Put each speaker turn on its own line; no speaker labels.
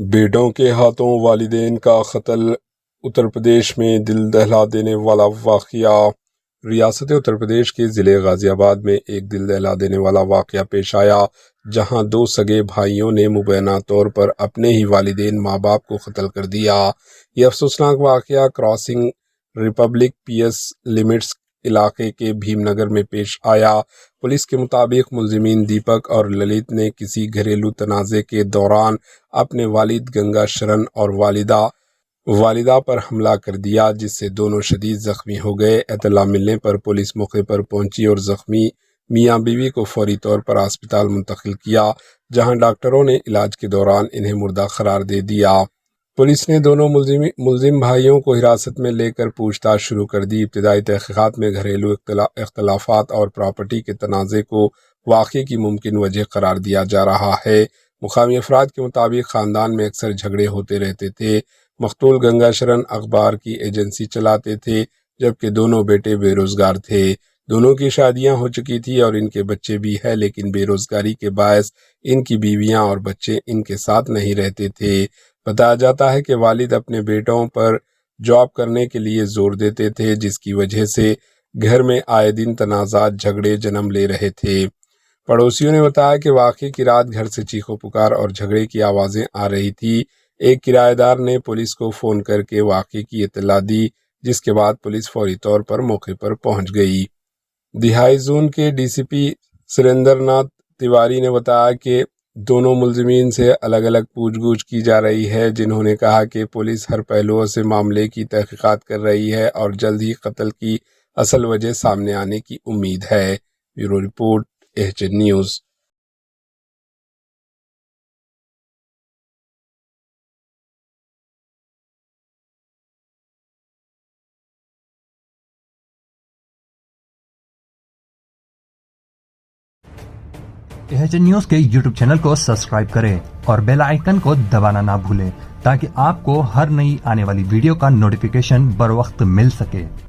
بیٹوں کے ہاتھوں والدین کا قتل، اتر پردیش میں دل دہلا دینے والا واقعہ۔ ریاست اتر پردیش کے ضلع غازی آباد میں ایک دل دہلا دینے والا واقعہ پیش آیا، جہاں دو سگے بھائیوں نے مبینہ طور پر اپنے ہی والدین ماں باپ کو قتل کر دیا۔ یہ افسوسناک واقعہ crossing republic P S limits علاقے کے بھیم نگر میں پیش آیا۔ پولیس کے مطابق ملزمین دیپک اور للت نے کسی گھریلو تنازع کے دوران اپنے والد گنگا شرن اور والدہ پر حملہ کر دیا، جس سے دونوں شدید زخمی ہو گئے۔ اطلاع ملنے پر پولیس موقع پر پہنچی اور زخمی میاں بیوی کو فوری طور پر ہسپتال منتقل کیا، جہاں ڈاکٹروں نے علاج کے دوران انہیں مردہ قرار دے دیا۔ پولیس نے دونوں ملزم بھائیوں کو حراست میں لے کر پوچھ تاچھ شروع کر دی۔ ابتدائی تحقیقات میں گھریلو اختلافات اور پراپرٹی کے تنازع کو واقعے کی ممکن وجہ قرار دیا جا رہا ہے۔ مقامی افراد کے مطابق خاندان میں اکثر جھگڑے ہوتے رہتے تھے۔ مقتول گنگا شرن اخبار کی ایجنسی چلاتے تھے، جبکہ دونوں بیٹے بے روزگار تھے۔ دونوں کی شادیاں ہو چکی تھی اور ان کے بچے بھی ہیں، لیکن بے روزگاری کے باعث ان کی بیویاں اور بچے ان کے ساتھ نہیں رہتے تھے۔ بتایا جاتا ہے کہ والد اپنے بیٹوں پر جاب کرنے کے لیے زور دیتے تھے، جس کی وجہ سے گھر میں آئے دن تنازعات جھگڑے جنم لے رہے تھے۔ پڑوسیوں نے بتایا کہ واقعے کی رات گھر سے چیخو پکار اور جھگڑے کی آوازیں آ رہی تھی۔ ایک کرایہ دار نے پولیس کو فون کر کے واقعے کی اطلاع دی، جس کے بعد پولیس فوری طور پر موقع پر پہنچ گئی۔ دہائی زون کے ڈی سی پی سریندر ناتھ تیواری نے بتایا کہ دونوں ملزمین سے الگ الگ پوچھ گچھ کی جا رہی ہے، جنہوں نے کہا کہ پولیس ہر پہلوؤں سے معاملے کی تحقیقات کر رہی ہے اور جلد ہی قتل کی اصل وجہ سامنے آنے کی امید ہے۔ Bureau report H News.
H News کے یوٹیوب چینل کو سبسکرائب کریں اور بیل آئیکن کو دبانا نہ بھولیں تاکہ آپ کو ہر نئی آنے والی ویڈیو کا نوٹیفیکیشن بر وقت مل سکے۔